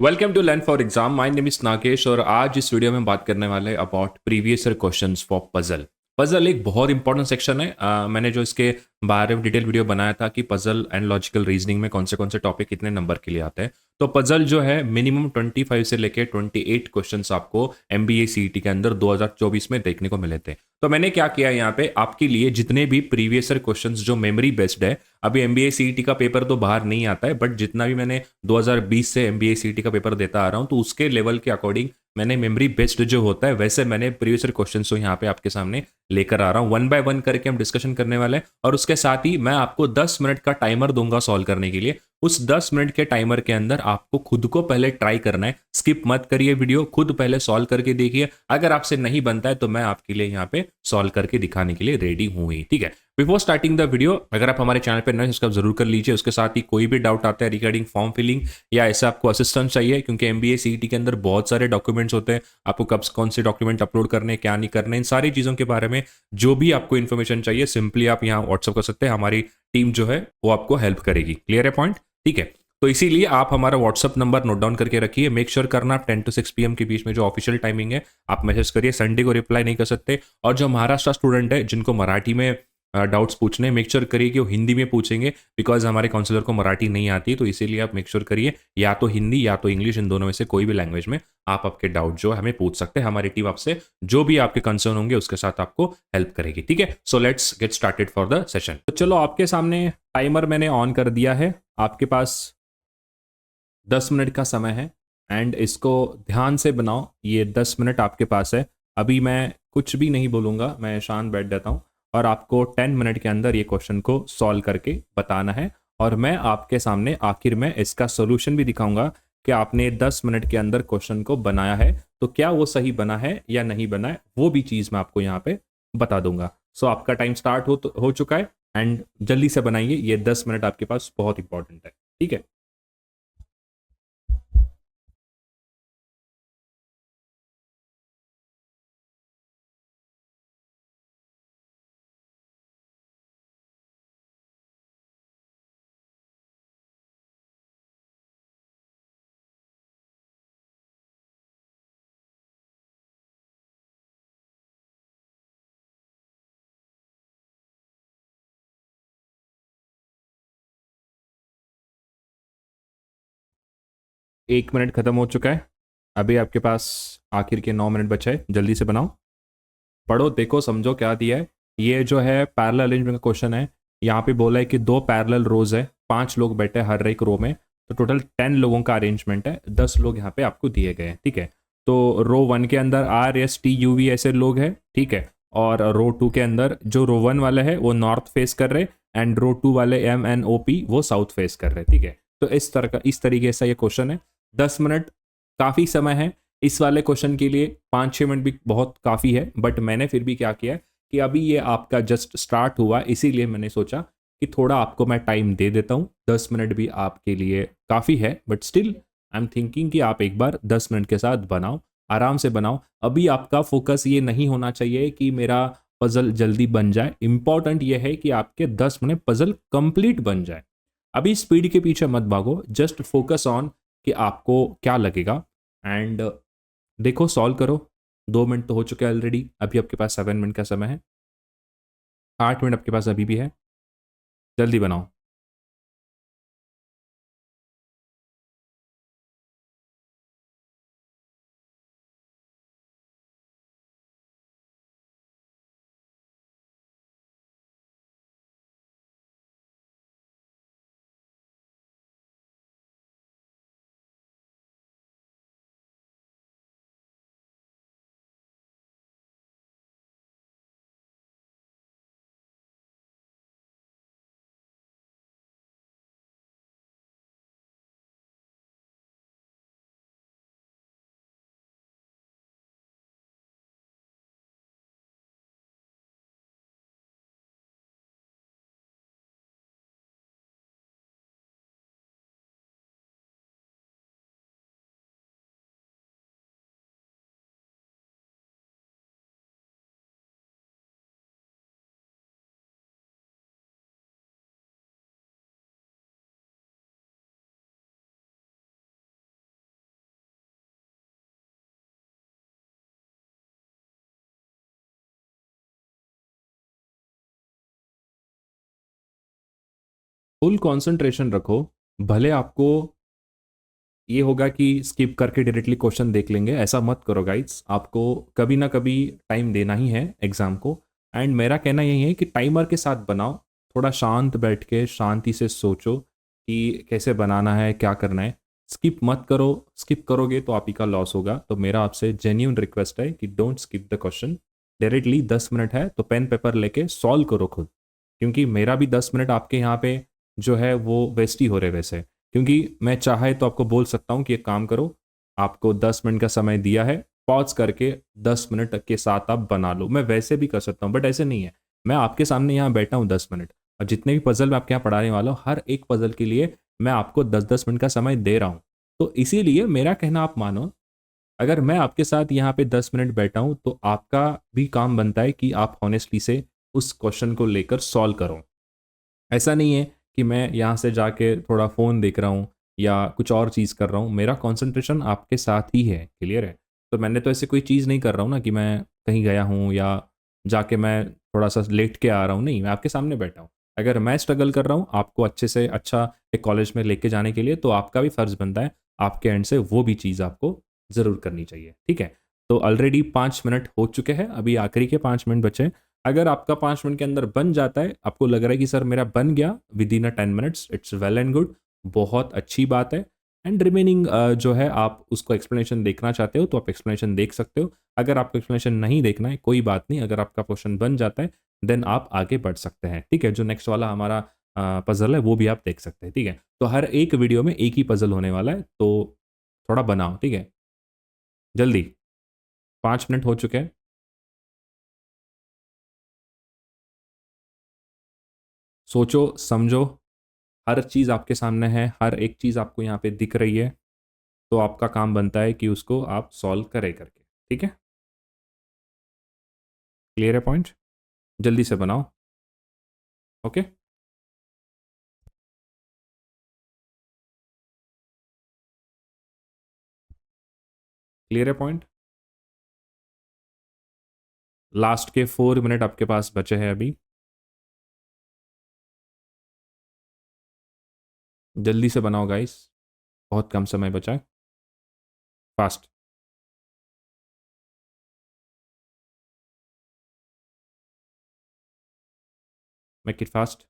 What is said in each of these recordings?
Welcome to learn for exam. My name is Nagesh और आज इस वीडियो में बात करने वाले about previous year questions for puzzle. Puzzle एक बहुत इंपॉर्टेंट सेक्शन है। मैंने जो इसके बारे में डिटेल वीडियो बनाया था कि पजल एंड लॉजिकल रीजनिंग में कौन से टॉपिक कितने नंबर के लिए आते हैं। तो पजल जो है मिनिमम 25 से लेके 28 क्वेश्चंस आपको एमबीए सीईटी के अंदर 2024 में देखने को मिले थे। तो मैंने क्या किया यहाँ पे आपके लिए जितने भी प्रीवियस ईयर क्वेश्चंस जो मेमोरी बेस्ड है, अभी एमबीए सीईटी का पेपर तो बाहर नहीं आता है, बट जितना भी मैंने 2020 से एमबीए सीईटी का पेपर देता आ रहा हूं तो उसके लेवल के अकॉर्डिंग मैंने मेमोरी बेस्ड जो होता है वैसे मैंने प्रीवियस ईयर क्वेश्चन तो यहाँ पे आपके सामने लेकर आ रहा हूँ। वन बाय वन करके हम डिस्कशन करने वाले हैं और उसके साथ ही मैं आपको 10 मिनट का टाइमर दूंगा सॉल्व करने के लिए। उस 10 मिनट के टाइमर के अंदर आपको खुद को पहले ट्राई करना है, स्किप मत करिए, वीडियो खुद पहले सॉल्व करके देखिए। अगर आपसे नहीं बनता है तो मैं आपके लिए यहाँ पे सॉल्व करके दिखाने के लिए रेडी हूँ ही, ठीक है। बिफोर स्टार्टिंग द वीडियो, अगर आप हमारे चैनल पर नए सब्सक्राइब जरूर कर लीजिए। उसके साथ ही कोई भी डाउट आता है रिगार्डिंग फॉर्म फिलिंग या ऐसा आपको असिस्टेंस चाहिए, क्योंकि एमबीए सीईटी के अंदर बहुत सारे डॉक्यूमेंट्स होते हैं, आपको कब कौन से डॉक्यूमेंट अपलोड करने क्या नहीं करने, इन सारी चीज़ों के बारे में जो भी आपको इन्फॉर्मेशन चाहिए सिंपली आप यहाँ व्हाट्सअप कर सकते हैं। हमारी टीम जो है वो आपको हेल्प करेगी। क्लियर है पॉइंट? ठीक है। तो इसीलिए आप हमारा व्हाट्सअप नंबर नोट डाउन करके रखिए। मेक श्योर करना आप 10 to 6 PM के बीच में जो ऑफिशियल टाइमिंग है आप मैसेज करिए। संडे को रिप्लाई नहीं कर सकते। और जो महाराष्ट्र स्टूडेंट है जिनको मराठी में डाउट्स पूछने, मेक श्योर करिए कि वो हिंदी में पूछेंगे, बिकॉज हमारे काउंसलर को मराठी नहीं आती, तो इसीलिए आप मेक श्योर करिए या तो हिंदी या तो इंग्लिश, इन दोनों में से कोई भी लैंग्वेज में आप आपके डाउट जो हमें पूछ सकते हैं। हमारी टीम आपसे जो भी आपके कंसर्न होंगे उसके साथ आपको हेल्प करेगी, ठीक है। So let's get started for the session. तो चलो, आपके सामने टाइमर मैंने ऑन कर दिया है। आपके पास 10 मिनट का समय है एंड इसको ध्यान से बनाओ। ये 10 मिनट आपके पास है। अभी मैं कुछ भी नहीं बोलूँगा, मैं शांत बैठ जाता हूँ और आपको 10 मिनट के अंदर ये क्वेश्चन को सॉल्व करके बताना है। और मैं आपके सामने आखिर में इसका सोल्यूशन भी दिखाऊंगा कि आपने 10 मिनट के अंदर क्वेश्चन को बनाया है तो क्या वो सही बना है या नहीं बना है, वो भी चीज़ मैं आपको यहाँ पे बता दूंगा। सो आपका टाइम स्टार्ट हो चुका है एंड जल्दी से बनाइए। ये 10 मिनट आपके पास बहुत इंपॉर्टेंट है, ठीक है। 1 मिनट खत्म हो चुका है। अभी आपके पास आखिर के 9 मिनट बचे हैं। जल्दी से बनाओ, पढ़ो, देखो, समझो क्या दिया है। ये जो है पैरेलल अरेंजमेंट का क्वेश्चन है। यहाँ पे बोला है कि दो पैरेलल रोज है, 5 लोग बैठे हैं हर एक रो में, तो टोटल 10 लोगों का अरेंजमेंट है। 10 लोग यहाँ पे आपको दिए गए हैं, ठीक है। तो रो वन के अंदर RSTUV ऐसे लोग हैं, ठीक है। और रो टू के अंदर जो रो वन वाले हैं वो नॉर्थ फेस कर रहे एंड रो टू वाले MNOP वो साउथ फेस कर रहे, ठीक है। तो इस तरीके से ये क्वेश्चन है। 10 मिनट काफ़ी समय है। इस वाले क्वेश्चन के लिए 5-6 मिनट भी बहुत काफ़ी है, बट मैंने फिर भी क्या किया कि अभी ये आपका जस्ट स्टार्ट हुआ, इसीलिए मैंने सोचा कि थोड़ा आपको मैं टाइम दे देता हूँ। 10 मिनट भी आपके लिए काफ़ी है, but still I am thinking कि आप एक बार 10 मिनट के साथ बनाओ, आराम से बनाओ। अभी आपका फोकस ये नहीं होना चाहिए कि मेरा पजल जल्दी बन जाए। इंपॉर्टेंट ये है कि आपके 10 मिनट पजल कंप्लीट बन जाए। अभी स्पीड के पीछे मत भागो, जस्ट फोकस ऑन कि आपको क्या लगेगा एंड देखो, सॉल्व करो। 2 मिनट तो हो चुके हैं ऑलरेडी, अभी आपके पास 7 मिनट का समय है। 8 मिनट आपके पास अभी भी है। जल्दी बनाओ। फुल कंसंट्रेशन रखो। भले आपको ये होगा कि स्किप करके डायरेक्टली क्वेश्चन देख लेंगे, ऐसा मत करो गाइड्स। आपको कभी ना कभी टाइम देना ही है एग्ज़ाम को। एंड मेरा कहना यही है कि टाइमर के साथ बनाओ। थोड़ा शांत बैठ के शांति से सोचो कि कैसे बनाना है, क्या करना है। स्किप मत करो। स्किप करोगे तो आप ही का लॉस होगा। तो मेरा आपसे जेन्यून रिक्वेस्ट है कि don't skip the question. Directly 10 minute है तो पेन पेपर लेके सॉल्व करो खुद। क्योंकि मेरा भी 10 मिनट आपके यहाँ पे जो है वो वेस्ट ही हो रहे वैसे। क्योंकि मैं चाहे तो आपको बोल सकता हूँ कि एक काम करो, आपको 10 मिनट का समय दिया है, पॉज करके 10 मिनट के साथ आप बना लो। मैं वैसे भी कर सकता हूँ बट ऐसे नहीं है। मैं आपके सामने यहाँ बैठा हूँ 10 मिनट, और जितने भी पजल मैं आपके यहाँ पढ़ाने वाला हूँ हर एक पजल के लिए मैं आपको 10-10 मिनट का समय दे रहा हूँ। तो इसीलिए मेरा कहना आप मानो, अगर मैं आपके साथ यहाँ पे 10 मिनट बैठा हूँ तो आपका भी काम बनता है कि आप हॉनेस्टली से उस क्वेश्चन को लेकर सॉल्व करो। ऐसा नहीं है कि मैं यहाँ से जाके थोड़ा फ़ोन देख रहा हूँ या कुछ और चीज़ कर रहा हूँ। मेरा कंसंट्रेशन आपके साथ ही है, क्लियर है? तो मैंने तो ऐसे कोई चीज़ नहीं कर रहा हूँ ना कि मैं कहीं गया हूँ या जाके मैं थोड़ा-सा लेट के आ रहा हूँ। नहीं, मैं आपके सामने बैठा हूँ। अगर मैं स्ट्रगल कर रहा हूँ आपको अच्छे से अच्छा एक कॉलेज में लेके जाने के लिए, तो आपका भी फ़र्ज़ बनता है आपके एंड से वो भी चीज़ आपको ज़रूर करनी चाहिए, ठीक है? तो ऑलरेडी 5 मिनट हो चुके हैं, अभी आखिरी के 5 मिनट बचे हैं। अगर आपका 5 मिनट के अंदर बन जाता है, आपको लग रहा है कि सर मेरा बन गया within a 10 minutes, it's well and good, बहुत अच्छी बात है। एंड रिमेनिंग जो है आप उसको एक्सप्लेनेशन देखना चाहते हो तो आप एक्सप्लेनेशन देख सकते हो। अगर आपको एक्सप्लेनेशन नहीं देखना है कोई बात नहीं, अगर आपका क्वेश्चन बन जाता है देन आप आगे बढ़ सकते हैं, ठीक है? जो नेक्स्ट वाला हमारा पज़ल है वो भी आप देख सकते हैं, ठीक है? तो हर एक वीडियो में एक ही पज़ल होने वाला है, तो थोड़ा बनाओ, ठीक है? जल्दी, 5 मिनट हो चुके हैं। सोचो, समझो, हर चीज़ आपके सामने है, हर एक चीज़ आपको यहाँ पे दिख रही है, तो आपका काम बनता है कि उसको आप सॉल्व करें करके, ठीक है? क्लियर है पॉइंट? जल्दी से बनाओ, ओके? क्लियर है पॉइंट? लास्ट के 4 मिनट आपके पास बचे हैं अभी, जल्दी से बनाओ गाइस, बहुत कम समय बचा है, फास्ट, मेक इट फास्ट,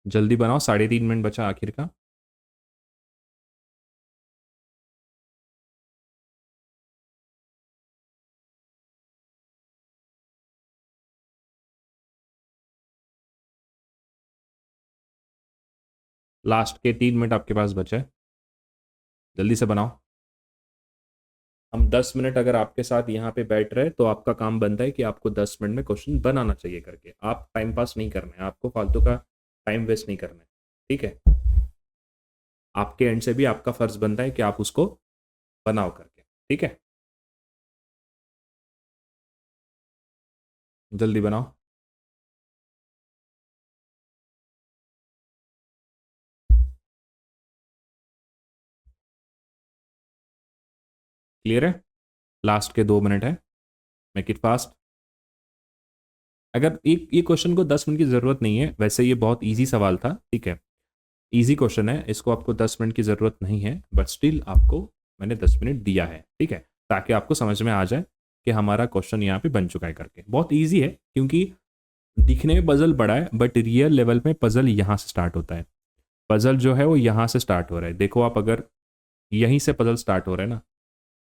जल्दी बनाओ, 3.5 मिनट बचा आखिर का। लास्ट के 3 मिनट आपके पास बचे हैं, जल्दी से बनाओ। हम 10 मिनट अगर आपके साथ यहाँ पे बैठ रहे तो आपका काम बनता है कि आपको 10 मिनट में क्वेश्चन बनाना चाहिए करके। आप टाइम पास नहीं करना है, आपको फालतू का टाइम वेस्ट नहीं करना है, ठीक है? आपके एंड से भी आपका फर्ज बनता है कि आप उसको बनाओ करके, ठीक है? जल्दी बनाओ। क्लियर है? लास्ट के 2 मिनट है, मेक इट फास्ट। अगर एक ये क्वेश्चन को 10 मिनट की ज़रूरत नहीं है, वैसे ये बहुत ईजी सवाल था, ठीक है? ईजी क्वेश्चन है, इसको आपको 10 मिनट की ज़रूरत नहीं है, बट स्टिल आपको मैंने 10 मिनट दिया है, ठीक है? ताकि आपको समझ में आ जाए कि हमारा क्वेश्चन यहाँ पे बन चुका है करके। बहुत ईजी है क्योंकि दिखने में पजल बड़ा है बट रियल लेवल में पजल यहाँ से स्टार्ट होता है। पजल जो है वो यहाँ से स्टार्ट हो रहा है। देखो आप, अगर यहीं से पजल स्टार्ट हो रहा है ना,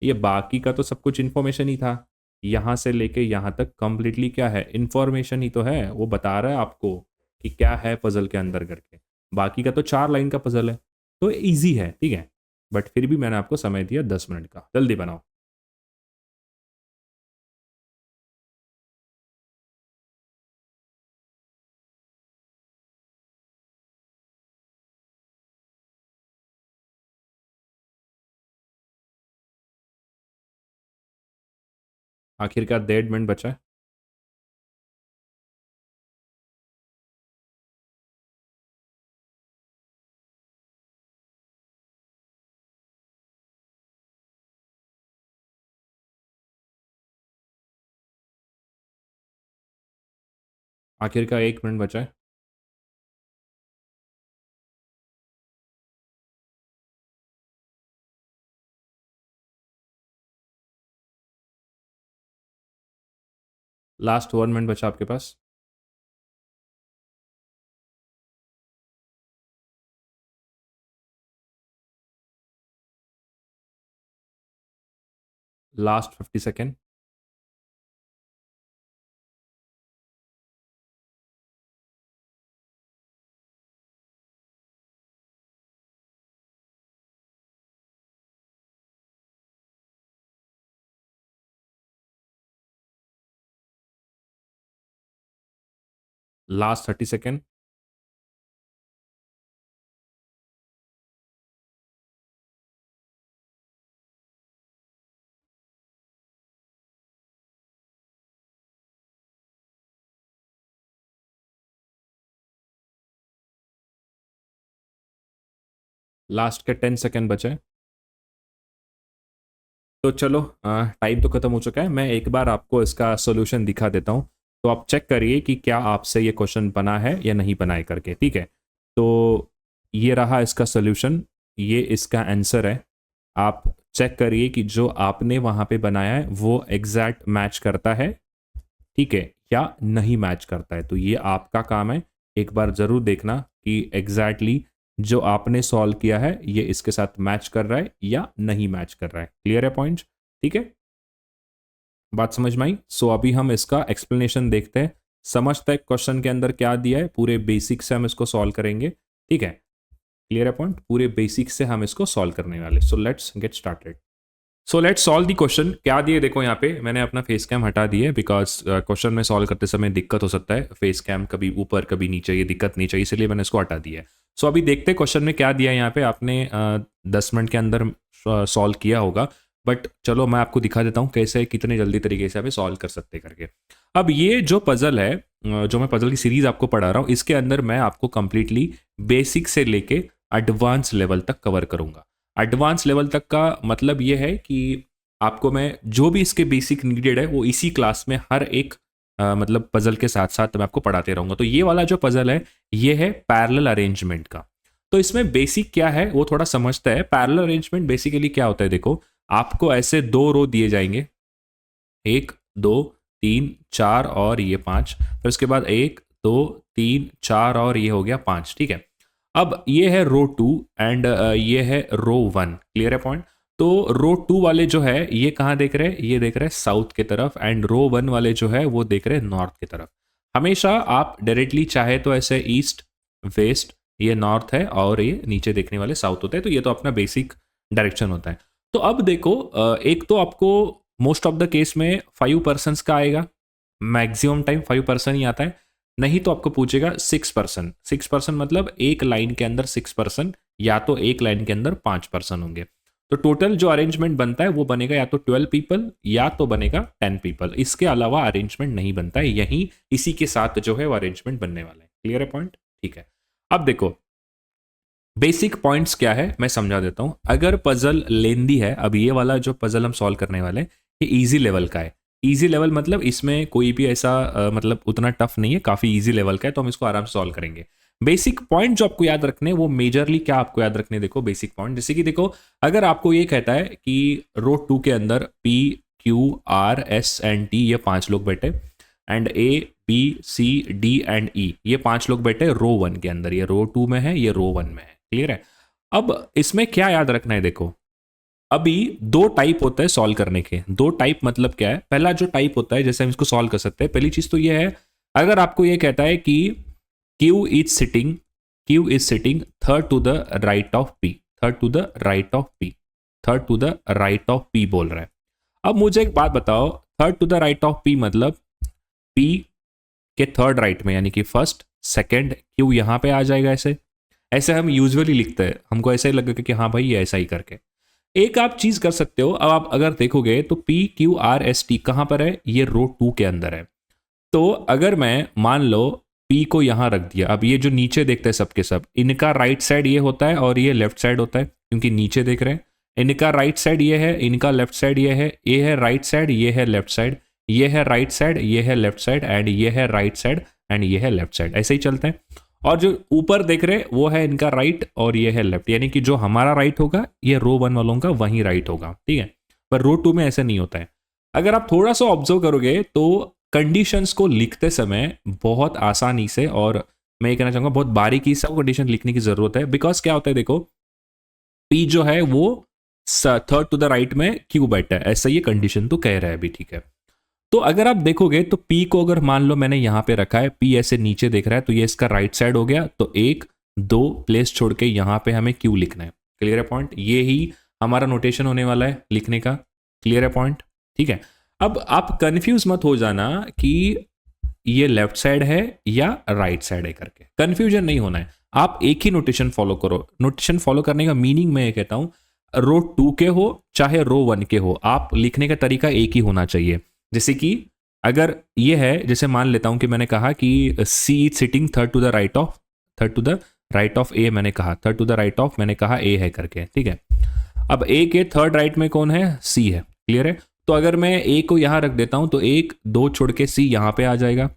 ये बाकी का तो सब कुछ इन्फॉर्मेशन ही था। यहाँ से लेके यहाँ तक कंप्लीटली क्या है, इन्फॉर्मेशन ही तो है। वो बता रहा है आपको कि क्या है पजल के अंदर करके। बाकी का तो 4 लाइन का पजल है, तो ईजी है, ठीक है? बट फिर भी मैंने आपको समय दिया 10 मिनट का, जल्दी बनाओ। आखिर का 1.5 मिनट बचा है। आखिर का 1 मिनट बचा है। लास्ट 1 मिनट बचा आपके पास। Last 50 second. Last 30 second. Last के 10 सेकेंड बचे। तो चलो, टाइम तो ख़त्म हो चुका है। मैं एक बार आपको इसका सोल्यूशन दिखा देता हूँ, तो आप चेक करिए कि क्या आपसे ये क्वेश्चन बना है या नहीं बना है करके, ठीक है। तो ये रहा इसका सोल्यूशन, ये इसका आंसर है। आप चेक करिए कि जो आपने वहाँ पे बनाया है वो एग्जैक्ट मैच करता है, ठीक है, या नहीं मैच करता है। तो ये आपका काम है, एक बार ज़रूर देखना कि एग्जैक्टली जो आपने सॉल्व किया है ये इसके साथ मैच कर रहा है या नहीं मैच कर रहा है। क्लियर है पॉइंट? ठीक है, बात समझ में आई। सो अभी हम इसका एक्सप्लेनेशन देखते हैं, समझते हैं क्वेश्चन के अंदर क्या दिया है, पूरे बेसिक से हम इसको सॉल्व करेंगे, ठीक है। क्लियर है पॉइंट? पूरे बेसिक से हम इसको सॉल्व करने वाले। So let's get started. So let's solve the question. क्या दिए देखो, यहाँ पे मैंने अपना फेस कैम हटा दिया है बिकॉज क्वेश्चन में सॉल्व करते समय दिक्कत हो सकता है, फेस कैम कभी ऊपर कभी नीचे, ये दिक्कत नहीं चाहिए, इसलिए मैंने इसको हटा दिया है। सो अभी देखते हैं क्वेश्चन में क्या दिया है। यहाँ पे आपने 10 मिनट के अंदर सॉल्व किया होगा, बट चलो मैं आपको दिखा देता हूँ कैसे, कितने जल्दी तरीके से आप सॉल्व कर सकते करके। अब ये जो पजल है, जो मैं पजल की सीरीज आपको पढ़ा रहा हूँ, इसके अंदर मैं आपको कंप्लीटली बेसिक से लेके एडवांस लेवल तक कवर करूंगा। एडवांस लेवल तक का मतलब ये है कि आपको मैं जो भी इसके बेसिक नीडेड है वो इसी क्लास में हर एक मतलब पजल के साथ साथ मैं आपको पढ़ाते रहूंगा। तो ये वाला जो पजल है ये है पैरेलल अरेंजमेंट का। तो इसमें बेसिक क्या है वो थोड़ा समझता है। पैरेलल अरेंजमेंट बेसिकली क्या होता है, देखो आपको ऐसे 2 रो दिए जाएंगे, 1 2 3 4 और ये 5, फिर उसके बाद 1 2 3 4 और ये हो गया 5, ठीक है। अब ये है रो 2 एंड ये है रो 1। क्लियर है पॉइंट? तो रो 2 वाले जो है ये कहाँ देख रहे हैं, ये देख रहे हैं साउथ की तरफ, एंड रो 1 वाले जो है वो देख रहे हैं नॉर्थ की तरफ। हमेशा आप डायरेक्टली चाहे तो ऐसे ईस्ट वेस्ट, ये नॉर्थ है और ये नीचे देखने वाले साउथ होता है। तो ये तो अपना बेसिक डायरेक्शन होता है। तो अब देखो, एक तो आपको मोस्ट ऑफ द केस में 5 पर्सन का आएगा, मैक्सिमम टाइम 5 पर्सन ही आता है। नहीं तो आपको पूछेगा 6 पर्सन। 6 पर्सन मतलब एक लाइन के अंदर 6 पर्सन, या तो एक लाइन के अंदर 5 पर्सन होंगे। तो टोटल जो अरेंजमेंट बनता है वो बनेगा या तो 12 पीपल या तो बनेगा 10 पीपल। इसके अलावा अरेंजमेंट नहीं बनता है, यही इसी के साथ जो है वो अरेंजमेंट बनने वाला है। क्लियर है पॉइंट? ठीक है। अब देखो बेसिक पॉइंट्स क्या है मैं समझा देता हूं। अगर पजल लेंदी है, अब ये वाला जो पजल हम सॉल्व करने वाले हैं ये इजी लेवल का है। इजी लेवल मतलब इसमें कोई भी ऐसा मतलब उतना टफ नहीं है, काफी इजी लेवल का है, तो हम इसको आराम से सॉल्व करेंगे। बेसिक पॉइंट जो आपको याद रखने वो मेजरली क्या आपको याद रखने, देखो बेसिक पॉइंट जैसे कि देखो, अगर आपको ये कहता है कि रो 2 के अंदर P Q R S and T ये 5 लोग बैठे, and A B C D and E ये 5 लोग बैठे रो 1 के अंदर, ये रो 2 में है, ये रो 1 में है। क्लियर है? अब इसमें क्या याद रखना है, देखो अभी 2 टाइप होता है सॉल्व करने के। 2 टाइप मतलब क्या है, पहला जो टाइप होता है जैसे हम इसको सॉल्व कर सकते हैं, पहली चीज तो ये है, अगर आपको ये कहता है कि Q is sitting third to the right of P, third to the right of P, third to the right of P बोल रहा है। अब मुझे एक बात बताओ, third to the right of P मतलब P के थर्ड राइट में, यानी कि फर्स्ट सेकंड Q यहां पे आ जाएगा। ऐसे ऐसे हम यूजुअली लिखते हैं, हमको ऐसा ही लगेगा कि हाँ भाई ये ऐसा ही करके। एक आप चीज कर सकते हो, अब आप अगर देखोगे तो P Q R S T कहां पर है, ये रो 2 के अंदर है। तो अगर मैं मान लो P को यहां रख दिया, अब ये जो नीचे देखते हैं सबके सब, इनका राइट साइड ये होता है और ये लेफ्ट साइड होता है, क्योंकि नीचे देख रहे हैं। इनका राइट साइड ये है, इनका लेफ्ट साइड ये है राइट साइड, ये है लेफ्ट साइड, ये है राइट साइड, ये है लेफ्ट साइड, एंड ये है राइट साइड एंड ये है लेफ्ट साइड, ऐसे ही चलते हैं। और जो ऊपर देख रहे हैं वो है इनका राइट और ये है लेफ्ट, यानी कि जो हमारा राइट होगा ये रो 1 वालों का वहीं राइट होगा, ठीक है। पर रो 2 में ऐसा नहीं होता है। अगर आप थोड़ा सा ऑब्जर्व करोगे तो कंडीशंस को लिखते समय बहुत आसानी से, और मैं ये कहना चाहूंगा बहुत बारीकी से कंडीशन लिखने की जरूरत है। बिकॉज क्या होता है, देखो पी जो है वो थर्ड टू द राइट में क्यों बैठा है, ऐसा ये कंडीशन तो कह रहा है अभी, ठीक है। तो अगर आप देखोगे तो पी को अगर मान लो मैंने यहां पे रखा है, पी ऐसे नीचे देख रहा है, तो ये इसका राइट साइड हो गया। तो 1 2 प्लेस छोड़ के यहां पे हमें क्यू लिखना है। क्लियर है पॉइंट, ये ही हमारा नोटेशन होने वाला है लिखने का। क्लियर है पॉइंट, ठीक है। अब आप कंफ्यूज मत हो जाना कि ये लेफ्ट साइड है या राइट साइड है करके, कंफ्यूजन नहीं होना है। आप एक ही नोटेशन फॉलो करो। नोटेशन फॉलो करने का मीनिंग मैं ये कहता हूं, रो 2 के हो चाहे रो 1 के हो, आप लिखने का तरीका एक ही होना चाहिए। जैसे कि अगर ये है, जैसे मान लेता हूं कि मैंने कहा कि C is sitting third to the right of A, मैंने कहा third to the right of, मैंने कहा ए है करके, ठीक है। अब ए के थर्ड राइट में कौन है, सी है। क्लियर है। तो अगर मैं ए को यहां रख देता हूं तो 1 2 छोड़ के सी यहां पे आ जाएगा।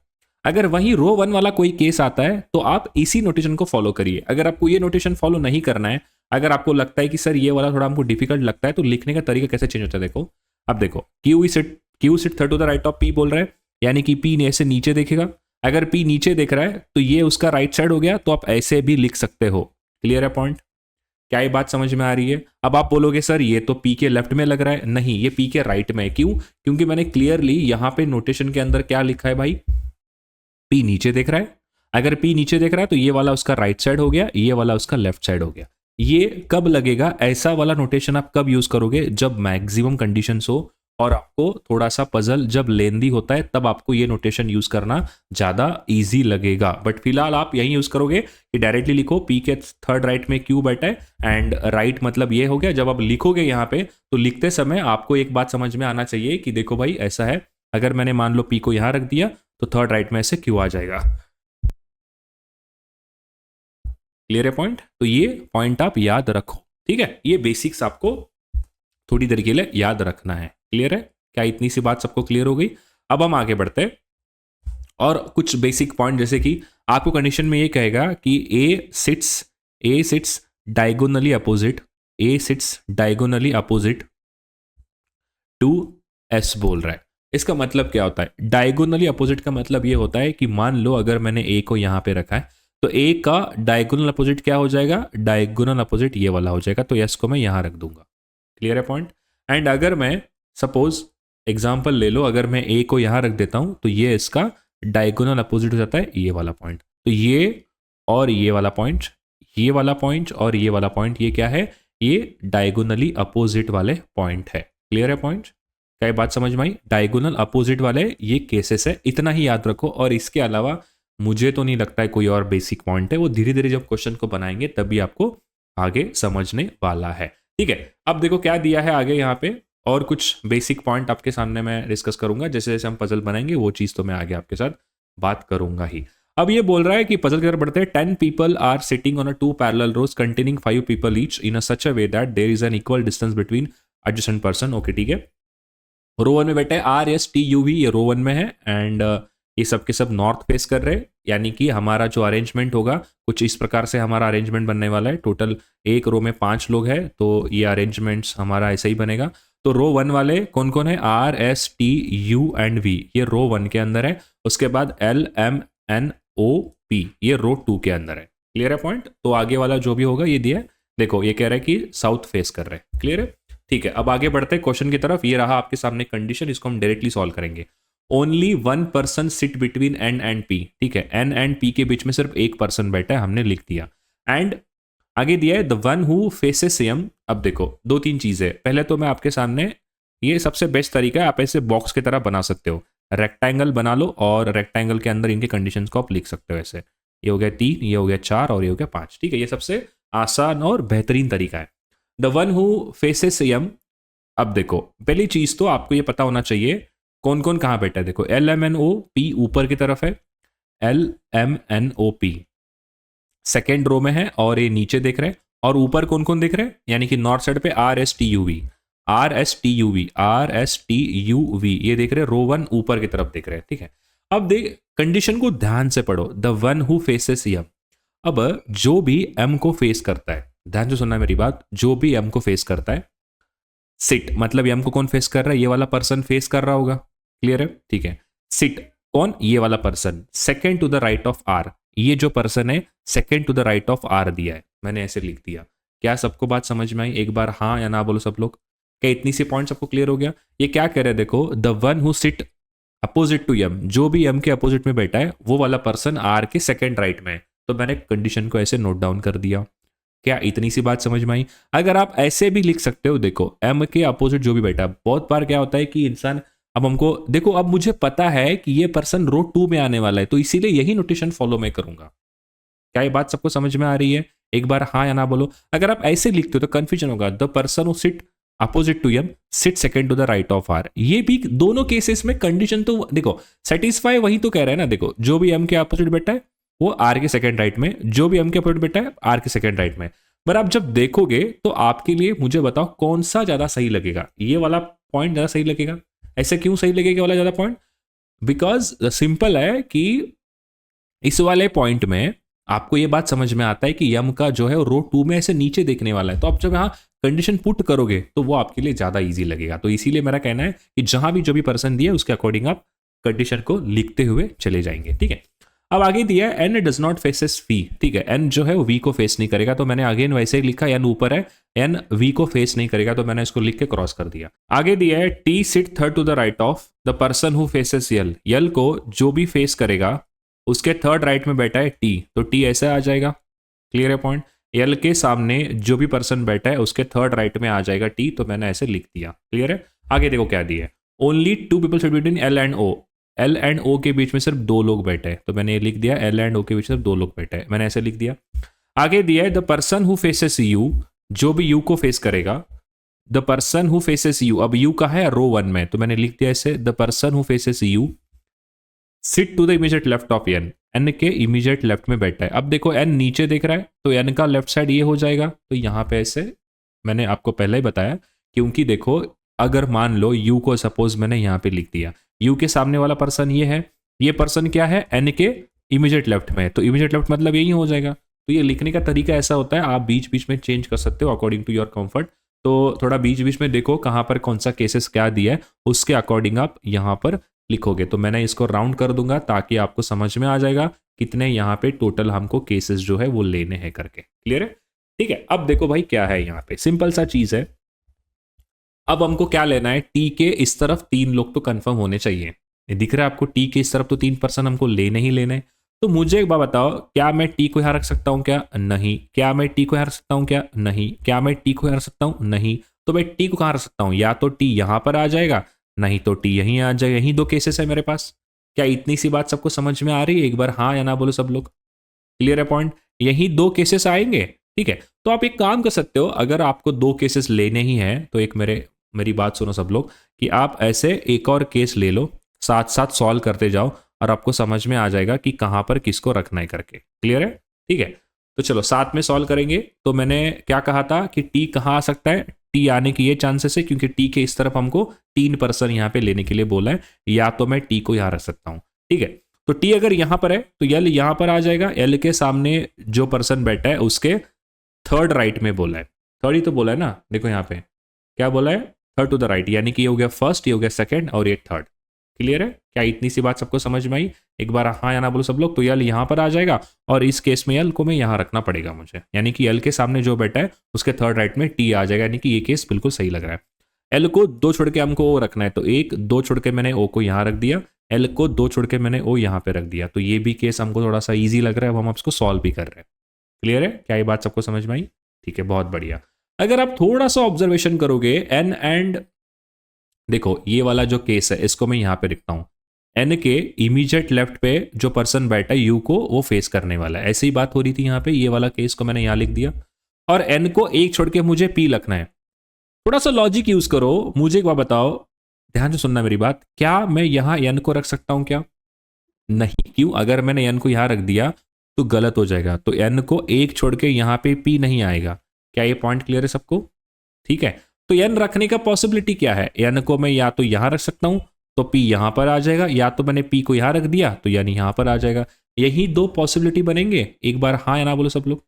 अगर वहीं रो 1 वाला कोई केस आता है तो आप इसी नोटेशन को फॉलो करिए। अगर आपको ये नोटेशन फॉलो नहीं करना है, अगर आपको लगता है कि सर ये वाला थोड़ा हमको डिफिकल्ट लगता है, तो लिखने का तरीका कैसे चेंज होता है देखो। अब देखो Q sit third to the right of P बोल रहा है, यानी कि पी ऐसे नीचे देखेगा। अगर पी नीचे देख रहा है तो ये उसका राइट साइड हो गया, तो आप ऐसे भी लिख सकते हो। क्लियर है पॉइंट, क्या ये बात समझ में आ रही है? अब आप बोलोगे सर ये तो पी के लेफ्ट में लग रहा है, नहीं ये पी के राइट में है। क्यों? क्योंकि मैंने क्लियरली यहां पे नोटेशन के अंदर क्या लिखा है भाई, पी नीचे देख रहा है। अगर पी नीचे देख रहा है तो ये वाला उसका राइट साइड हो गया, ये वाला उसका लेफ्ट साइड हो गया। ये कब लगेगा, ऐसा वाला नोटेशन आप कब यूज करोगे, जब मैक्सिमम कंडीशंस हो और आपको थोड़ा सा पजल जब लेंदी होता है, तब आपको ये नोटेशन यूज करना ज्यादा इजी लगेगा। बट फिलहाल आप यही यूज करोगे कि डायरेक्टली लिखो पी के थर्ड राइट में क्यू बैठा है, एंड राइट मतलब ये हो गया। जब आप लिखोगे यहाँ पे तो लिखते समय आपको एक बात समझ में आना चाहिए कि देखो भाई ऐसा है, अगर मैंने मान लो पी को यहां रख दिया तो थर्ड राइट में से क्यू आ जाएगा। क्लियर है पॉइंट? तो ये पॉइंट आप याद रखो, ठीक है। ये बेसिक्स आपको थोड़ी देर के लिए याद रखना है। क्लियर है? क्या इतनी सी बात सबको क्लियर हो गई? अब हम आगे बढ़ते हैं और कुछ बेसिक पॉइंट, जैसे कि आपको कंडीशन में ये कहेगा कि A sits diagonally opposite to S बोल रहा है। इसका मतलब क्या होता है? डायगोनली अपोजिट का मतलब ये होता है कि मान लो अगर मैंने ए को यहां पे रखा है तो ए का डायगोनल अपोजिट क्या हो जाएगा, डायगोनल अपोजिट ये वाला हो जाएगा, तो एस को मैं यहां रख दूंगा। क्लियर है पॉइंट? एंड अगर मैं सपोज एग्जांपल ले लो, अगर मैं ए को यहां रख देता हूं तो ये इसका डायगोनल अपोजिट हो जाता है ये वाला पॉइंट। तो ये और ये वाला पॉइंट, ये वाला पॉइंट और ये वाला पॉइंट, ये क्या है, ये डायगोनली अपोजिट वाले पॉइंट है। क्लियर है पॉइंट? क्या बात समझ में आई? डायगोनल अपोजिट वाले ये केसेस है, इतना ही याद रखो। और इसके अलावा मुझे तो नहीं लगता है कोई और बेसिक पॉइंट है, वो धीरे धीरे जब क्वेश्चन को बनाएंगे तभी आपको आगे समझने वाला है। ठीक है, अब देखो क्या दिया है आगे यहाँ पे, और कुछ बेसिक पॉइंट आपके सामने मैं डिस्कस करूंगा। जैसे जैसे हम पजल बनाएंगे वो चीज़ तो मैं आगे आपके साथ बात करूंगा ही। अब ये बोल रहा है कि पजल की तरफ बढ़ते हैं। 10 people are sitting on a 2 parallel rows containing 5 people each in a such a way that there is an equal distance between adjacent person। Okay ठीक है, रो 1 में बैठे हैं R S T U V, ये row 1 में है, and ये सब के सब नॉर्थ फेस कर रहे हैं। यानी कि हमारा जो अरेंजमेंट होगा कुछ इस प्रकार से हमारा अरेंजमेंट बनने वाला है। टोटल एक रो में 5 लोग हैं, तो ये अरेंजमेंट्स हमारा ऐसा ही बनेगा। तो रो 1 वाले कौन कौन है, R S T U and V, ये रो 1 के अंदर है। उसके बाद L M N O P, ये रो 2 के अंदर है। क्लियर है पॉइंट? तो आगे वाला जो भी होगा ये दिया है, देखो ये कह रहा है कि साउथ फेस कर रहे हैं। क्लियर है? ठीक है, अब आगे बढ़ते हैं क्वेश्चन की तरफ। ये रहा आपके सामने कंडीशन, इसको हम डायरेक्टली सॉल्व करेंगे। Only 1 person sit between N and P. ठीक है, एन एंड पी के बीच में सिर्फ एक पर्सन बैठा है, हमने लिख दिया। एंड आगे दिया है the one who faces M. अब देखो 2-3 चीजें, पहले तो मैं आपके सामने, ये सबसे बेस्ट तरीका है, आप ऐसे बॉक्स की तरह बना सकते हो। रेक्टेंगल बना लो और रेक्टेंगल के अंदर इनके कंडीशंस को आप लिख सकते हो ऐसे। ये हो गया 3, ये हो गया 4 और ये हो गया 5। ठीक है, ये सबसे आसान और बेहतरीन तरीका है। The one who faces M. अब देखो पहली चीज तो आपको ये पता होना चाहिए कौन कौन कहां बैठा है। देखो L M N O P ऊपर की तरफ है, L M N O P second row में है और ये नीचे देख रहे हैं। और ऊपर कौन कौन दिख रहे हैं, यानी कि नॉर्थ साइड पे R S T U V, R S T U V, R S T U V, ये देख रहे हैं रो 1 ऊपर की तरफ देख रहे हैं। ठीक है, अब देख कंडीशन को ध्यान से पढ़ो, द वन हु फेसेस यम। अब जो भी एम को फेस करता है, ध्यान से सुनना मेरी बात, जो भी एम को फेस करता है, सिट मतलब एम को कौन फेस कर रहा है, ये वाला पर्सन फेस कर रहा होगा, क्लियर है, ठीक है। सिट कौन, ये वाला person, second to the right of R, ये जो पर्सन है second to the right of R दिया है, मैंने ऐसे लिख दिया। क्या सबको बात समझ में आई? एक बार हाँ या ना बोलो सब लोग। क्या इतनी सी पॉइंट सबको क्लियर हो गया? ये क्या कह रहे हैं देखो, the one who sit opposite to M, जो भी एम के अपोजिट में बैठा है वो वाला पर्सन आर के सेकेंड राइट में है। तो मैंने कंडीशन को ऐसे नोट डाउन कर दिया। क्या इतनी सी बात समझ में आई? अगर आप ऐसे भी लिख सकते हो, देखो एम के अपोजिट जो भी बैठा है, बहुत बार क्या होता है कि इंसान, अब हमको देखो, अब मुझे पता है कि ये पर्सन रो 2 में आने वाला है, तो इसीलिए यही नोटेशन फॉलो मैं करूंगा। क्या ये बात सबको समझ में आ रही है? एक बार हाँ या ना बोलो। अगर आप ऐसे लिखते हो तो कंफ्यूजन होगा, the person who sit opposite to M sit second to the right of R. ये भी दोनों केसेस में कंडीशन तो देखो सेटिस्फाई वही तो कह रहा है ना, देखो जो भी एम के अपोजिट बैठा है वो आर के सेकेंड राइट में, जो भी एम के अपोजिट बैठा है आर के सेकेंड राइट में। पर आप जब देखोगे तो आपके लिए मुझे बताओ कौन सा ज्यादा सही लगेगा? ये वाला पॉइंट ज्यादा सही लगेगा। ऐसे क्यों सही लगेगा वाला ज्यादा पॉइंट? बिकॉज सिंपल है कि इस वाले पॉइंट में आपको ये बात समझ में आता है कि यम का जो है रो 2 में ऐसे नीचे देखने वाला है, तो आप जब यहाँ कंडीशन पुट करोगे तो वो आपके लिए ज्यादा इजी लगेगा। तो इसीलिए मेरा कहना है कि जहां भी जो भी पर्सन दिया उसके अकॉर्डिंग आप कंडीशन को लिखते हुए चले जाएंगे, ठीक है। अब आगे दिया है N does not faces V, ठीक है, एन जो है वो वी को फेस नहीं करेगा, तो मैंने अगेन वैसे ही लिखा, एन ऊपर है, एन वी को फेस नहीं करेगा, तो मैंने इसको लिख के क्रॉस कर दिया। आगे दिया है T sit third to the right of the person who faces L, L को जो भी फेस करेगा उसके थर्ड राइट में बैठा है टी, तो टी ऐसा आ जाएगा, क्लियर है पॉइंट। यल के सामने जो भी पर्सन बैठा है उसके थर्ड राइट में आ जाएगा टी, तो मैंने ऐसे लिख दिया, क्लियर है। आगे देखो क्या दिया है, only 2 people sit between L and O, L and O के बीच में सिर्फ 2 लोग बैठे हैं, तो मैंने ये लिख दिया एल एंड ओ के बीच में सिर्फ 2 लोग बैठे हैं, मैंने ऐसे लिख दिया। आगे दिया है the person who faces you, जो भी यू को फेस करेगा, the person who faces you, अब यू का है रो 1 में, तो मैंने लिख दिया ऐसे the person who faces you sit to the immediate left of N, N के इमीडिएट लेफ्ट में बैठा है। अब देखो एन नीचे देख रहा है तो एन का लेफ्ट साइड ये हो जाएगा, तो यहां पे ऐसे मैंने आपको पहले ही बताया, क्योंकि देखो अगर मान लो यू को सपोज मैंने यहां पे लिख दिया, यू के सामने वाला पर्सन ये है, ये पर्सन क्या है एन के इमीडिएट लेफ्ट में, तो इमीडिएट लेफ्ट मतलब यही हो जाएगा। तो ये लिखने का तरीका ऐसा होता है, आप बीच बीच में चेंज कर सकते हो अकॉर्डिंग टू योर कंफर्ट, तो थोड़ा बीच बीच में देखो कहां पर कौन सा केसेस क्या दिया है, उसके अकॉर्डिंग आप यहां पर लिखोगे। तो मैंने इसको राउंड कर दूंगा ताकि आपको समझ में आ जाएगा कितने यहाँ पे टोटल हमको केसेस जो है वो लेने हैं करके, क्लियर है, ठीक है। अब देखो भाई क्या है यहाँ पे, सिंपल सा चीज है। अब हमको क्या लेना है, टी के इस तरफ 3 लोग तो कंफर्म होने चाहिए, दिख रहा है आपको, टी के इस तरफ तो 3 पर्सन हमको लेने ही लेने। तो मुझे एक बात बताओ, क्या मैं टी को यहां रख सकता हूं क्या? नहीं। क्या मैं टी को यहां रख सकता हूं क्या? नहीं। क्या मैं टी को यहां रख सकता हूं? नहीं। तो मैं टी को कहां रख सकता हूं? या तो टी यहां पर आ जाएगा, नहीं तो टी यहीं आ जाएगा, यहीं 2 केसेस है मेरे पास। क्या इतनी सी बात सबको समझ में आ रही है? एक बार हाँ या ना बोलो सब लोग, क्लियर है पॉइंट, यही 2 केसेस आएंगे, ठीक है। तो आप एक काम कर सकते हो, अगर आपको 2 केसेस लेने ही हैं तो एक मेरी बात सुनो सब लोग, कि आप ऐसे एक और केस ले लो, साथ साथ सॉल्व करते जाओ और आपको समझ में आ जाएगा कि कहां पर किसको रखना है करके, क्लियर है, ठीक है। तो चलो साथ में सॉल्व करेंगे। तो मैंने क्या कहा था कि टी कहाँ आ सकता है, टी आने की ये चांसेस है क्योंकि टी के इस तरफ हमको 3 पर्सन यहाँ पे लेने के लिए बोला है, या तो मैं टी को यहाँ रख सकता हूँ, ठीक है। तो टी अगर यहां पर है तो एल यहां पर आ जाएगा, एल के सामने जो पर्सन बैठा है उसके थर्ड राइट में बोला है, थर्ड ही तो बोला है ना, देखो यहाँ पे क्या बोला है, थर्ड टू द राइट, यानी कि ये हो गया फर्स्ट, ये हो गया सेकंड और ये थर्ड, क्लियर है। क्या इतनी सी बात सबको समझ में आई? एक बार हाँ या ना बोलो सब लोग। तो यल यहां पर आ जाएगा और इस केस में यल को मैं यहां रखना पड़ेगा मुझे, यानी कि यल के सामने जो बैठा है उसके थर्ड राइट में टी आ जाएगा, यानी कि ये केस बिल्कुल सही लग रहा है। एल को 2 छोड़ के हमको ओ रखना है, तो 1 2 छोड़ के मैंने ओ को यहां रख दिया, एल को 2 छोड़ के मैंने ओ यहां पे रख दिया, तो ये भी केस हमको थोड़ा सा इजी लग रहा है, अब हम इसको सॉल्व भी कर रहे हैं, क्लियर है। क्या ये बात सबको समझ में आई? ठीक है, बहुत बढ़िया। अगर आप थोड़ा सा ऑब्जर्वेशन करोगे एन एंड, देखो ये वाला जो केस है इसको मैं यहां पे लिखता हूं, एन के इमीडिएट लेफ्ट पे जो पर्सन बैठा है यू को वो फेस करने वाला है, ऐसी ही बात हो रही थी यहाँ पे, ये वाला केस को मैंने यहां लिख दिया, और एन को 1 छोड़ के मुझे पी रखना है। थोड़ा सा लॉजिक यूज करो, मुझे एक बात बताओ, ध्यान से सुनना मेरी बात, क्या मैं यहां एन को रख सकता हूं क्या? नहीं। क्यों? अगर मैंने एन को यहां रख दिया तो गलत हो जाएगा, तो एन को 1 छोड़ के यहां पे पी नहीं आएगा। क्या ये पॉइंट क्लियर है सबको? ठीक है। तो एन रखने का पॉसिबिलिटी क्या है, एन को मैं या तो यहां रख सकता हूं तो P यहाँ पर आ जाएगा, या तो मैंने P को यहाँ रख दिया तो यानी यहाँ पर आ जाएगा। यही दो पॉसिबिलिटी बनेंगे। एक बार हाँ या ना बोलो सब लोग।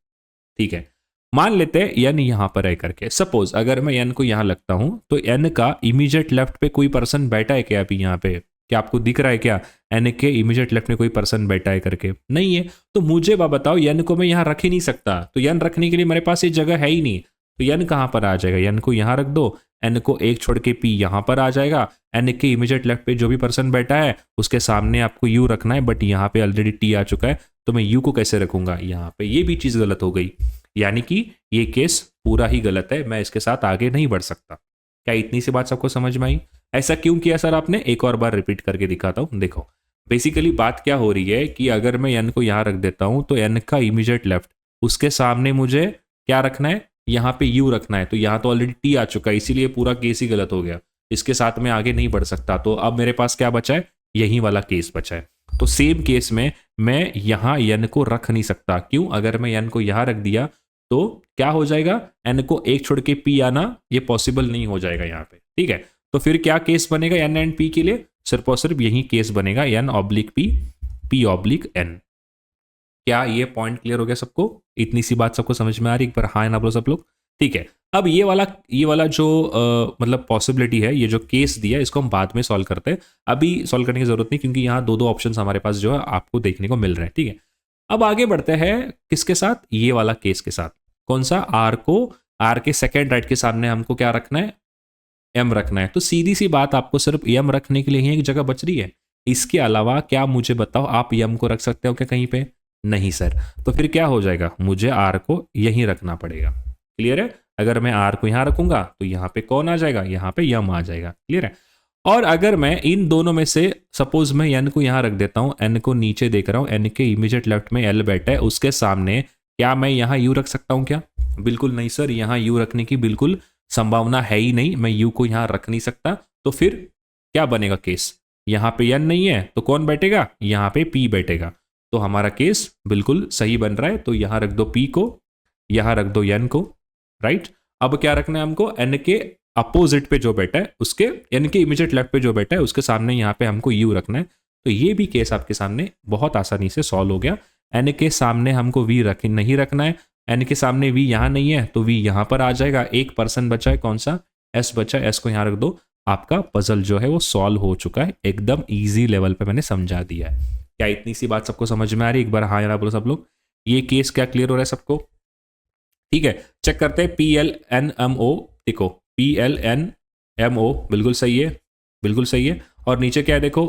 ठीक है, मान लेते हैं n यहाँ पर है करके। सपोज अगर मैं n को यहाँ लगता हूं तो n का इमीडिएट लेफ्ट पे कोई पर्सन बैठा है क्या? अभी यहाँ पे क्या आपको दिख रहा है क्या n के इमीडिएट लेफ्ट में कोई पर्सन बैठा है करके? नहीं है। तो मुझे बताओ n को मैं यहाँ रख ही नहीं सकता, तो n रखने के लिए मेरे पास ये जगह है ही नहीं। तो n कहाँ पर आ जाएगा? n को यहाँ रख दो, n को एक छोड़ के p यहाँ पर आ जाएगा। n के इमीडिएट लेफ्ट पे जो भी पर्सन बैठा है उसके सामने आपको u रखना है, बट यहाँ पे ऑलरेडी t आ चुका है, तो मैं u को कैसे रखूंगा यहाँ पे? ये भी चीज गलत हो गई, यानी कि ये केस पूरा ही गलत है, मैं इसके साथ आगे नहीं बढ़ सकता। क्या इतनी सी बात सबको समझ में आई? ऐसा क्यों किया सर आपने? एक और बार रिपीट करके दिखाता हूं। देखो बेसिकली बात क्या हो रही है कि अगर मैं n को यहाँ रख देता हूं तो n का इमीडिएट लेफ्ट उसके सामने मुझे क्या रखना है? यहाँ पे u रखना है। तो यहाँ तो ऑलरेडी t आ चुका है, इसीलिए पूरा केस ही गलत हो गया। इसके साथ मैं आगे नहीं बढ़ सकता। तो अब मेरे पास क्या बचा है? यही वाला केस बचा है। तो सेम केस में मैं यहाँ n को रख नहीं सकता। क्यों? अगर मैं n को यहाँ रख दिया तो क्या हो जाएगा? n को एक छोड़ के p आना ये पॉसिबल नहीं हो जाएगा यहाँ पे। ठीक है, तो फिर क्या केस बनेगा n एंड p के लिए? सिर्फ और सिर्फ यही केस बनेगा, n oblique p, p oblique n। क्या ये पॉइंट क्लियर हो गया सबको? इतनी सी बात सबको समझ में आ रही? एक बार हाँ ना बोलो सब लोग। ठीक है, अब ये वाला जो मतलब पॉसिबिलिटी है, ये जो केस दिया इसको हम बाद में सॉल्व करते हैं। अभी सॉल्व करने की जरूरत नहीं, क्योंकि यहाँ दो ऑप्शन हमारे पास जो है आपको देखने को मिल रहे हैं। ठीक है, अब आगे बढ़ते हैं किसके साथ? ये वाला केस के साथ। कौन सा? आर के सेकेंड राइट के सामने हमको क्या रखना है? एम रखना है। तो सीधी सी बात, आपको सिर्फ एम रखने के लिए ही एक जगह बच रही है। इसके अलावा क्या मुझे बताओ, आप एम को रख सकते हो क्या कहीं पे? नहीं सर। तो फिर क्या हो जाएगा? मुझे आर को यहीं रखना पड़ेगा। क्लियर है? अगर मैं आर को यहां रखूंगा तो यहाँ पे कौन आ जाएगा? यहाँ पे यम आ जाएगा। क्लियर है? और अगर मैं इन दोनों में से सपोज मैं एन को यहां रख देता हूं, एन को नीचे देख रहा हूं, एन के इमीडिएट लेफ्ट में एल बैठा है, उसके सामने क्या मैं यहाँ यू रख सकता हूं क्या? बिल्कुल नहीं सर, यहाँ यू रखने की बिल्कुल संभावना है ही नहीं। मैं यू को यहाँ रख नहीं सकता। तो फिर क्या बनेगा केस? यहाँ पे एन नहीं है तो कौन बैठेगा? यहाँ पे पी बैठेगा। तो हमारा केस बिल्कुल सही बन रहा है। तो यहाँ रख दो पी को, यहाँ रख दो एन को। राइट, अब क्या रखना है हमको? एन के अपोजिट पे जो बैठा है उसके, एन के इमीडिएट लेफ्ट पे जो बैठा है उसके सामने यहाँ पे हमको यू रखना है। तो ये भी केस आपके सामने बहुत आसानी से सॉल्व हो गया। एन के सामने हमको वी नहीं रखना है, एन के सामने वी यहाँ नहीं है तो वी यहाँ पर आ जाएगा। एक पर्सन बचा है, कौन सा? एस बचा है, एस को यहाँ रख दो। आपका पजल जो है वो सॉल्व हो चुका है। एकदम ईजी लेवल पे मैंने समझा दिया है। क्या इतनी सी बात सबको समझ में आ रही है? एक बार हाँ या ना बोलो सब लोग। ये केस क्या क्लियर हो रहा है सबको? ठीक है, चेक करते हैं। PLNMO, देखो PLNMO बिल्कुल सही है, बिल्कुल सही है। और नीचे क्या है देखो?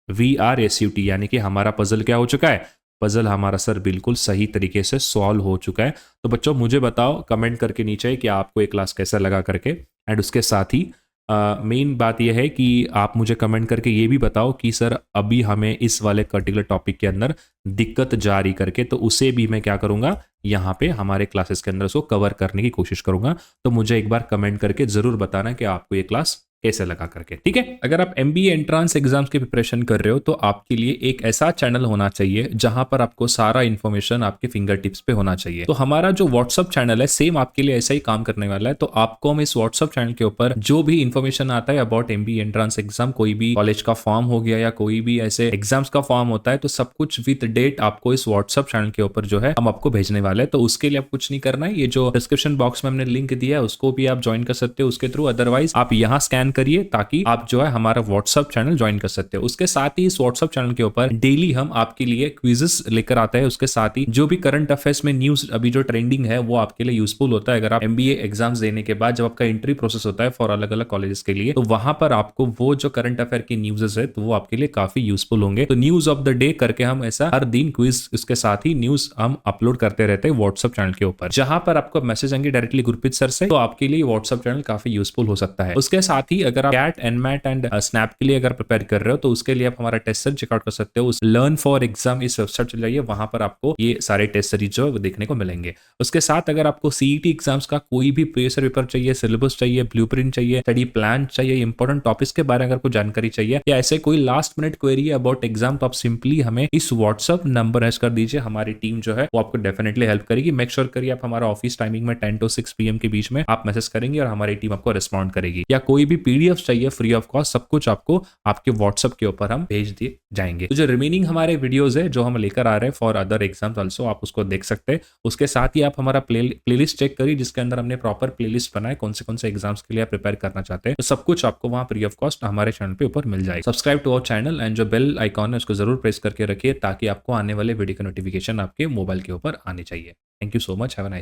VRSUT यानी कि हमारा पजल क्या हो चुका है? पजल हमारा सर बिल्कुल सही तरीके से सॉल्व हो चुका है। तो बच्चों मुझे बताओ कमेंट करके नीचे कि आपको ये क्लास कैसा लगा करके। एंड उसके साथ ही मेन बात यह है कि आप मुझे कमेंट करके ये भी बताओ कि सर अभी हमें इस वाले पर्टिकुलर टॉपिक के अंदर दिक्कत जा रही करके, तो उसे भी मैं क्या करूंगा? यहाँ पे हमारे क्लासेस के अंदर उसको कवर करने की कोशिश करूंगा। तो मुझे एक बार कमेंट करके जरूर बताना कि आपको ये क्लास कैसे लगा करके। ठीक है, अगर आप MBA एंट्रांस एग्जाम्स की प्रिपरेशन कर रहे हो तो आपके लिए एक ऐसा चैनल होना चाहिए जहां पर आपको सारा इन्फॉर्मेशन आपके फिंगर टिप्स पे होना चाहिए। तो हमारा जो व्हाट्सअप चैनल है सेम आपके लिए ऐसा ही काम करने वाला है। तो आपको हम इस व्हाट्सअप चैनल के ऊपर जो भी इन्फॉर्मेशन आता है अबाउट MBA एंट्रांस एग्जाम, कोई भी कॉलेज का फॉर्म हो गया या कोई भी ऐसे एग्जाम्स का फॉर्म होता है, तो सब कुछ विद डेट आपको इस व्हाट्सअप चैनल के ऊपर जो है हम आपको भेजने वाले हैं। तो उसके लिए आप कुछ नहीं करना है, ये जो डिस्क्रिप्शन बॉक्स में हमने लिंक दिया है उसको भी आप ज्वाइन कर सकते हो उसके थ्रू। अदरवाइज आप यहाँ स्कैन करिए ताकि आप जो है हमारा व्हाट्सअप चैनल ज्वाइन कर सकते हो। उसके साथ ही इस व्हाट्सअप चैनल के ऊपर डेली हम आपके लिए क्विजेस लेकर आते हैं। उसके साथ ही जो भी करंट अफेयर्स में न्यूज अभी जो ट्रेंडिंग है वो आपके लिए यूजफुल होता है। अगर आप MBA एग्जाम्स देने के बाद जब आपका एंट्री प्रोसेस होता है फॉर अलग अलग कॉलेजेस के लिए, तो वहां पर आपको वो जो करंट अफेयर की न्यूज़ है तो वो आपके लिए काफी यूजफुल होंगे। तो न्यूज ऑफ द डे करके हम ऐसा हर दिन क्विज, उसके साथ ही न्यूज हम अपलोड करते रहते हैं व्हाट्सअप चैनल के ऊपर, जहां पर आपको मैसेज आएंगे डायरेक्टली गुरप्रीत सर से। तो आपके लिए व्हाट्सअप चैनल काफी यूजफुल हो सकता है। उसके साथ ही अगर आप कैट, एनमैट एंड स्नैप के लिए अगर प्रिपेयर कर रहे हो तो उसके लिए आप हमारा टेस्ट सीरीज चेकआउट कर सकते हो। उस लर्न फॉर एग्जाम इस वेबसाइट चले जाइए, वहां पर आपको ये सारे टेस्ट सीरीज जो देखने को मिलेंगे। उसके साथ अगर आपको CET एग्जाम्स का कोई भी प्रीवियस पेपर चाहिए, सिलेबस चाहिए, ब्लूप्रिंट चाहिए, स्टडी प्लान चाहिए, इंपॉर्टेंट टॉपिक्स के बारे में अगर कोई जानकारी चाहिए या ऐसे कोई last minute query about exam, तो आप सिंपली हमें इस व्हाट्सअप नंबर हैश कर दीजिए। हमारी टीम जो है वो आपको डेफिनेटली हेल्प करेगी। मेक श्योर करिए आप हमारा ऑफिस टाइमिंग में 10 to 6 PM के बीच में आप मैसेज करेंगे और हमारी टीम आपको रिस्पॉन्ड करेगी। या कोई भी PDF चाहिए फ्री ऑफ कॉस्ट, सब कुछ आपको आपके व्हाट्सएप के ऊपर हम भेज दिए जाएंगे। तो जो रिमेनिंग हमारे वीडियोस है जो हम लेकर आ रहे हैं फॉर अदर एग्जाम्स ऑल्सो, आप उसको देख सकते हैं। उसके साथ ही आप हमारा प्लेलिस्ट चेक करिए जिसके अंदर हमने प्रॉपर प्लेलिस्ट बनाए कौन से एग्जाम्स के लिए आप प्रिपेयर करना चाहते हैं। तो सब कुछ आपको वहां फ्री ऑफ कॉस्ट हमारे चैनल पे ऊपर मिल जाएगा। Subscribe to our channel and जो बेल आइकॉन है उसको जरूर प्रेस करके रखिए ताकि आपको आने वाले वीडियो का नोटिफिकेशन आपके मोबाइल के ऊपर आने चाहिए। Thank you so much, have a nice